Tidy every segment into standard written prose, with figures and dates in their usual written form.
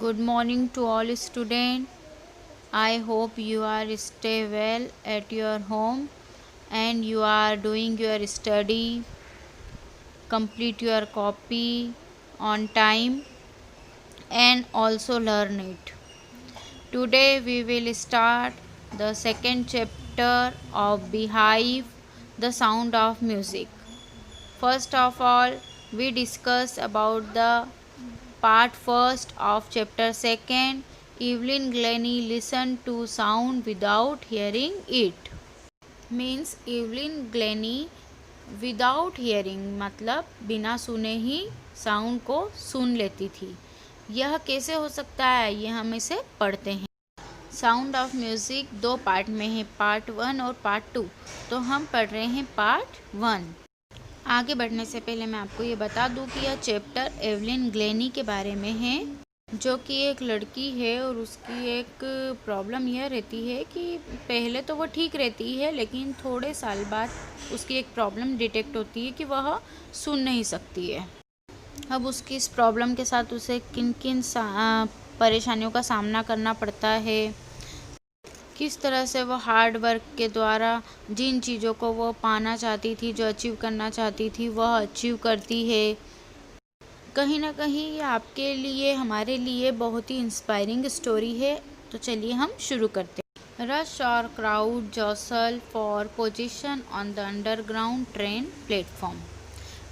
Good morning to all students. I hope you are stay well at your home and you are doing your study, complete your copy on time and also learn it. Today we will start the second chapter of Beehive, the sound of music. First of all, we discuss about the part first of chapter second. Evelyn Glennie listened to sound without hearing it. Means Evelyn Glenny without hearing मतलब बिना सुने ही sound को सुन लेती थी। यह कैसे हो सकता है, ये हम इसे पढ़ते हैं। साउंड ऑफ म्यूज़िक दो पार्ट में है, पार्ट 1 और पार्ट 2। तो हम पढ़ रहे हैं पार्ट 1। आगे बढ़ने से पहले मैं आपको ये बता दूं कि यह चैप्टर एवलिन ग्लेनी के बारे में है, जो कि एक लड़की है और उसकी एक प्रॉब्लम यह रहती है कि पहले तो वो ठीक रहती है, लेकिन थोड़े साल बाद उसकी एक प्रॉब्लम डिटेक्ट होती है कि वह सुन नहीं सकती है। अब उसकी इस प्रॉब्लम के साथ उसे किन किन परेशानियों का सामना करना पड़ता है, किस तरह से वो हार्ड वर्क के द्वारा जिन चीज़ों को वो पाना चाहती थी, जो अचीव करना चाहती थी, वह अचीव करती है। कहीं ना कहीं ये आपके लिए, हमारे लिए बहुत ही इंस्पायरिंग स्टोरी है। तो चलिए हम शुरू करते हैं। रश और crowd jostle for position on the underground train platform.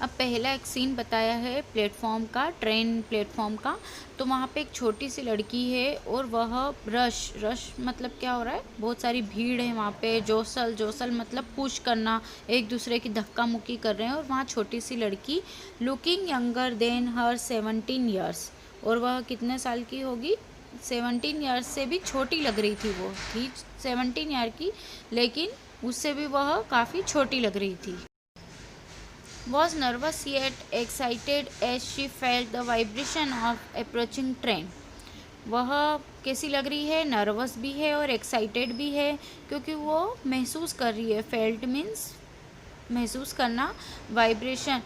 अब पहला एक सीन बताया है प्लेटफॉर्म का, ट्रेन प्लेटफॉर्म का। तो वहाँ पे एक छोटी सी लड़की है और वह रश मतलब क्या हो रहा है, बहुत सारी भीड़ है वहाँ पे। जोसल मतलब पुश करना, एक दूसरे की धक्का मुक्की कर रहे हैं। और वहाँ छोटी सी लड़की लुकिंग यंगर देन हर 17 ईयर्स। और वह कितने साल की होगी, 17 ईयर्स से भी छोटी लग रही थी। वो थी 17 ईयर की, लेकिन उससे भी वह काफ़ी छोटी लग रही थी। Was nervous yet excited as she felt the vibration of approaching train. वह कैसी लग रही है, नर्वस भी है और एक्साइटेड भी है, क्योंकि वो महसूस कर रही है। फेल्ट मीन्स महसूस करना, वाइब्रेशन,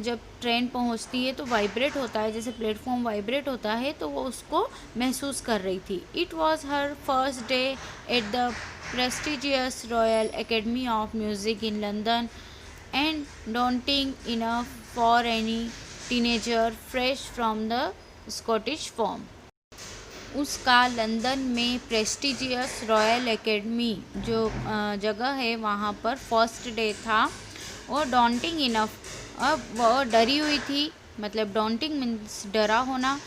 जब ट्रेन पहुंचती है तो वाइब्रेट होता है, जैसे प्लेटफॉर्म वाइब्रेट होता है, तो वो उसको महसूस कर रही थी। It was her first day at the prestigious royal Academy of music in London and daunting enough for any teenager fresh from the Scottish form. उसका लंदन में प्रेस्टिजियस रॉयल एकेडमी जो जगह है वहाँ पर फर्स्ट डे था। और daunting enough, अब वह डरी हुई थी, मतलब डॉन्टिंग मीन्स डरा होना,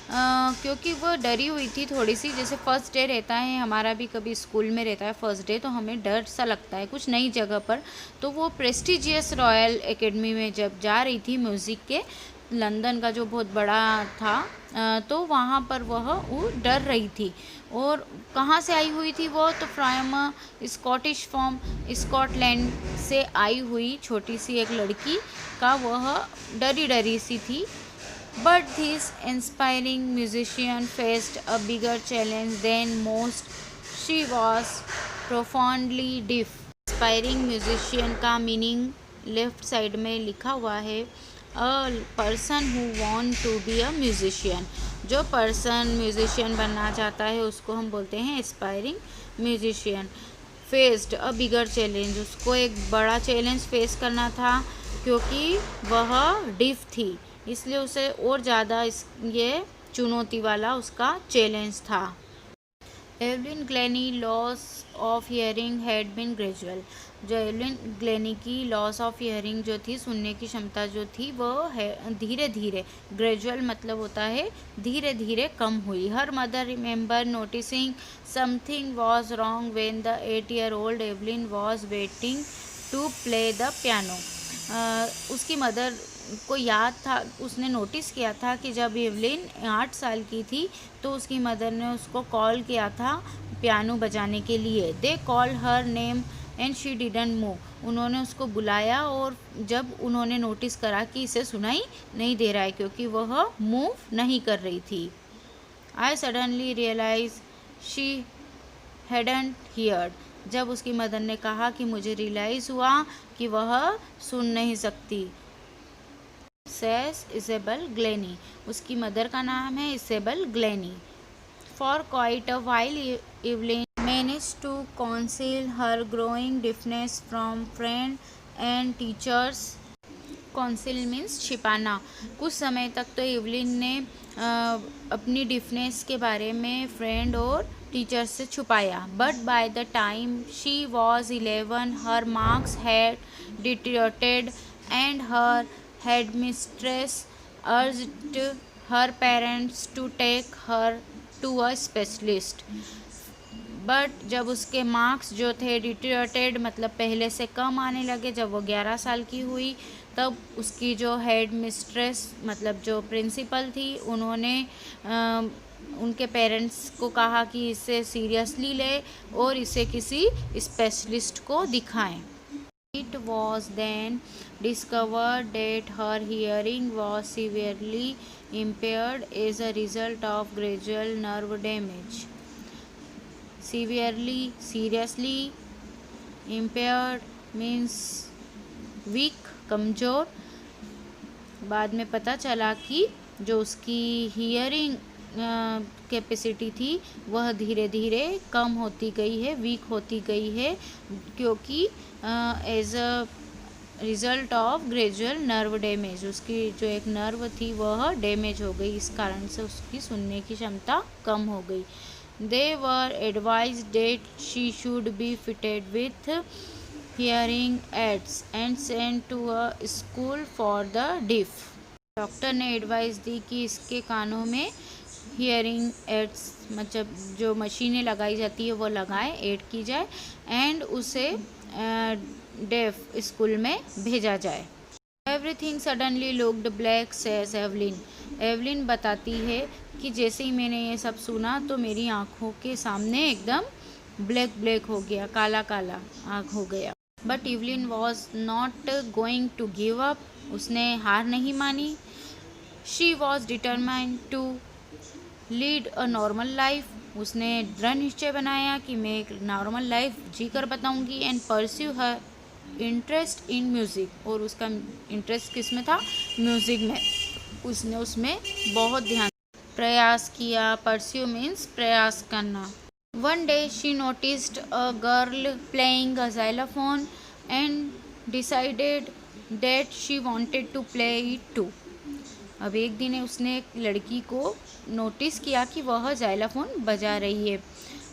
क्योंकि वो डरी हुई थी थोड़ी सी। जैसे फर्स्ट डे रहता है, हमारा भी कभी स्कूल में रहता है फर्स्ट डे, तो हमें डर सा लगता है कुछ नई जगह पर। तो वो प्रेस्टिजियस रॉयल एकेडमी में जब जा रही थी म्यूज़िक के, लंदन का जो बहुत बड़ा था, तो वहाँ पर वो डर रही थी। और कहाँ से आई हुई थी वो, तो फ्रॉम स्कॉटिश फॉर्म, स्कॉटलैंड से आई हुई छोटी सी एक लड़की का वह डरी डरी सी थी। But this inspiring musician faced a bigger challenge than most. She was profoundly deaf. Inspiring musician का मीनिंग लेफ्ट साइड में लिखा हुआ है, a person who want to be a musician. जो पर्सन म्यूजिशियन बनना चाहता है उसको हम बोलते हैं aspiring musician. Faced a bigger challenge, उसको एक बड़ा चैलेंज फेस करना था, क्योंकि वह डिफ थी, इसलिए उसे और ज़्यादा ये चुनौती वाला उसका चैलेंज था। Evelyn Glennie loss of hearing had been gradual. जो एवलिन ग्लेनी की लॉस ऑफ हियरिंग जो थी, सुनने की क्षमता जो थी, वो है धीरे धीरे, ग्रेजुअल मतलब होता है धीरे धीरे कम हुई। Her mother remember noticing something was wrong when the 8-year-old Evelyn was waiting to play the piano. उसकी मदर को याद था, उसने नोटिस किया था कि जब एवलिन 8 साल की थी तो उसकी मदर ने उसको कॉल किया था पियानो बजाने के लिए। They call her name and she didn't move. उन्होंने उसको बुलाया और जब उन्होंने नोटिस करा कि इसे सुनाई नहीं दे रहा है, क्योंकि वह मूव नहीं कर रही थी। I suddenly realise she hadn't heard. जब उसकी मदर ने कहा कि मुझे रियलाइज़ हुआ कि वह सुन नहीं सकती। सेज इजेबल ग्लेनी, उसकी मदर का नाम है Isabel Glennie. For quite a while Evelyn managed to conceal her growing deafness from friends and teachers. Council means छिपाना। कुछ समय तक तो इवलिन ने अपनी डिफनेस के बारे में फ्रेंड और टीचर से छुपाया। But by the time she was 11 her marks had deteriorated and her headmistress urged her parents to take her to a specialist. But जब उसके मार्क्स जो थे डिटेरियोरेटेड मतलब पहले से कम आने लगे, जब वो 11 साल की हुई, तब उसकी जो हेड मिस्ट्रेस मतलब जो प्रिंसिपल थी, उन्होंने उनके पेरेंट्स को कहा कि इसे सीरियसली ले और इसे किसी स्पेशलिस्ट को दिखाएं। It was then discovered that her hearing was severely impaired as a result of gradual nerve damage. Seriously impaired means weak, कमज़ोर। बाद में पता चला कि जो उसकी हियरिंग कैपेसिटी थी वह धीरे धीरे कम होती गई है, वीक होती गई है, क्योंकि as a result of gradual nerve damage, उसकी जो एक नर्व थी वह डैमेज हो गई, इस कारण से उसकी सुनने की क्षमता कम हो गई। They were advised that she should be fitted with hearing aids and sent to a school for the deaf. Doctor ने एडवाइस दी कि इसके कानों में हियरिंग एड्स मतलब जो मशीनें लगाई जाती है वो लगाए, एड की जाए एंड उसे डेफ स्कूल में भेजा जाए। Everything suddenly looked black says Evelyn. Evelyn बताती है कि जैसे ही मैंने ये सब सुना तो मेरी आँखों के सामने एकदम ब्लैक हो गया, काला काला आँख हो गया। But Evelyn was not going to give up, उसने हार नहीं मानी। She was determined to lead a normal life, उसने दृढ़ निश्चय बनाया कि मैं एक नॉर्मल लाइफ जी कर बताऊँगी। And pursue her interest in music, और उसका इंटरेस्ट किस में था? म्यूज़िक में। उसने उसमें बहुत ध्यान प्रयास किया। परस्यू मीन्स प्रयास करना। One day she noticed a girl playing a xylophone and decided that she wanted to play it too. अब एक दिन उसने एक लड़की को नोटिस किया कि वह xylophone बजा रही है।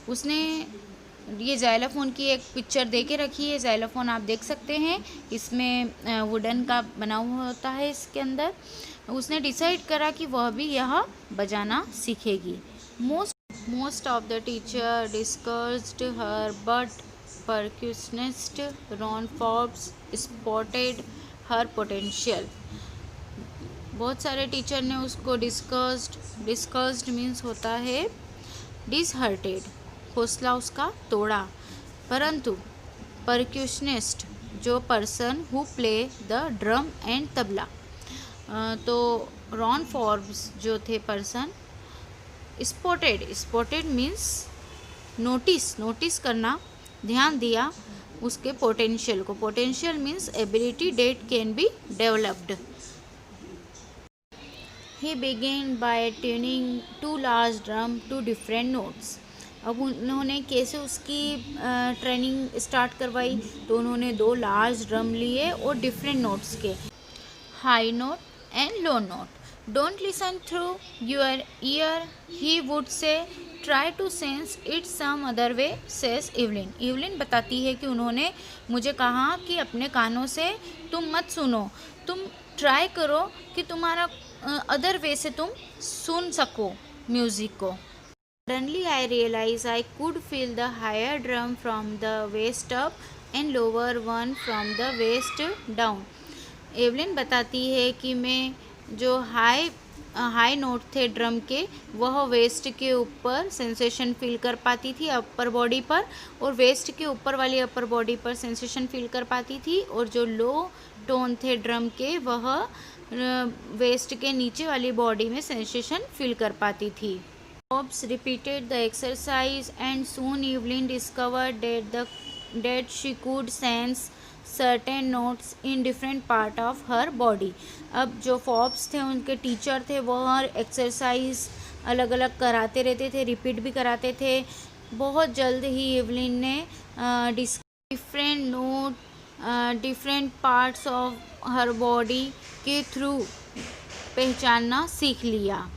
उसने ये xylophone की एक पिक्चर दे के रखी है। xylophone आप देख सकते हैं, इसमें वुडन का बना हुआ होता है इसके अंदर। उसने डिसाइड करा कि वह भी यह बजाना सीखेगी। Most of the teacher discussed her, but percussionist Ron Forbes spotted her potential. बहुत सारे टीचर ने उसको डिस्कस्ड मीन्स होता है डिसहर्टेड, हौसला उसका तोड़ा। परंतु परक्यूशनिस्ट जो person who play the drum and tabla, तो रॉन फॉर्ब्स जो the person, spotted means notice करना, ध्यान दिया उसके पोटेंशियल को। Potential means ability date can be developed. He began by tuning two large drum to different notes. अब उन्होंने कैसे उसकी ट्रेनिंग स्टार्ट करवाई, तो उन्होंने 2 लार्ज ड्रम लिए और डिफरेंट नोट्स के, high note and low note. Don't listen through your ear, he would say, try to sense it some other way, says Evelyn. Evelyn बताती है कि उन्होंने मुझे कहा कि अपने कानों से तुम मत सुनो, तुम ट्राई करो कि तुम्हारा अदर वे से तुम सुन सको म्यूज़िक को। Suddenly I realise I could feel the higher drum from the waist up and lower one from the waist down. Evelyn बताती है कि मैं जो हाई नोट थे ड्रम के, वह वेस्ट के ऊपर सेंसेशन फील कर पाती थी अपर बॉडी पर, और वेस्ट के ऊपर वाली अपर बॉडी पर सेंसेशन फील कर पाती थी, और जो लो टोन थे ड्रम के वह वेस्ट के नीचे वाली बॉडी में सेंसेशन फील कर पाती थी। Hobbs repeated the exercise and soon Evelyn discovered that she could sense certain notes in different part of her body. अब जो फॉब्स थे उनके टीचर थे वो हर एक्सरसाइज अलग अलग कराते रहते थे, रिपीट भी कराते थे। बहुत जल्द ही एवलिन ने different note different parts of her body के थ्रू पहचानना सीख लिया।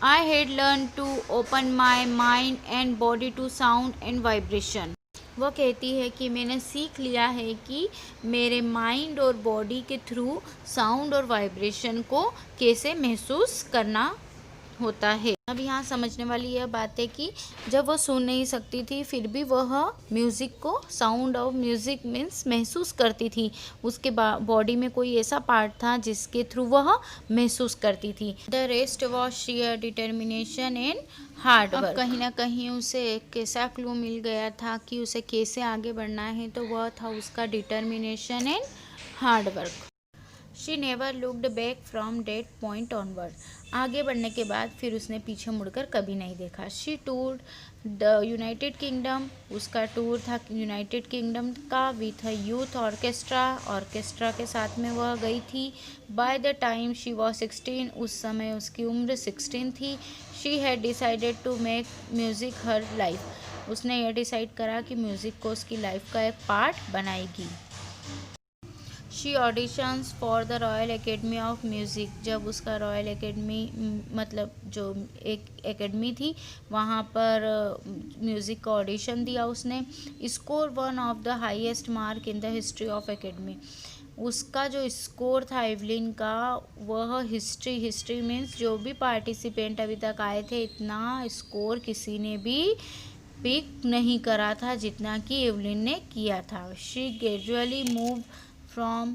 I had learned to open my mind and body to sound and vibration. वो कहती है कि मैंने सीख लिया है कि मेरे माइंड और बॉडी के थ्रू साउंड और वाइब्रेशन को कैसे महसूस करना होता है। अब यहाँ समझने वाली यह बात है कि जब वो सुन नहीं सकती थी फिर भी वह म्यूज़िक को, साउंड ऑफ म्यूज़िक मीन्स महसूस करती थी। उसके बॉडी में कोई ऐसा पार्ट था जिसके थ्रू वह महसूस करती थी। The rest was share determination and hard work. कहीं ना कहीं उसे एक ऐसा क्लू मिल गया था कि उसे कैसे आगे बढ़ना है, तो वह था उसका determination and hard work. She never looked back from date point onward. आगे बढ़ने के बाद फिर उसने पीछे मुड़कर कभी नहीं देखा। She toured the United Kingdom. उसका टूर था यूनाइटेड किंगडम का with a youth orchestra. Orchestra के साथ में वह गई थी। By the time she was 16, उस समय उसकी उम्र 16 थी। She had decided to make music her life. उसने यह डिसाइड करा कि म्यूज़िक को उसकी लाइफ का एक पार्ट बनाएगी। She auditions for the royal Academy of music. जब उसका रॉयल एकेडमी मतलब जो एक एकेडमी थी वहाँ पर म्यूज़िक का ऑडिशन दिया उसने। Score one of the highest mark in the history of academy. उसका जो स्कोर था एवलिन का वह हिस्ट्री मीन्स जो भी पार्टिसिपेंट अभी तक आए थे इतना स्कोर किसी ने भी पिक नहीं करा था जितना कि एवलिन ने किया था। She gradually move from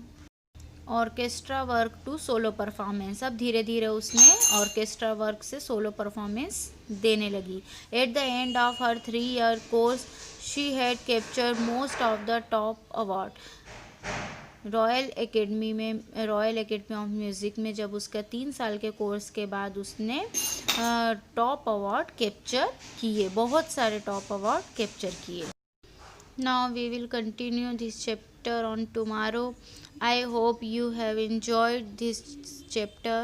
orchestra work to solo performance. अब धीरे धीरे उसने ऑर्केस्ट्रा वर्क से सोलो परफॉर्मेंस देने लगी। At the end of her 3-year course she had captured most of the top award. Royal Academy of Music में जब उसका 3 साल के कोर्स के बाद उसने टॉप अवार्ड कैप्चर किए, बहुत सारे टॉप अवार्ड कैप्चर किए। Now we will continue this chapter on tomorrow. I hope you have enjoyed this chapter.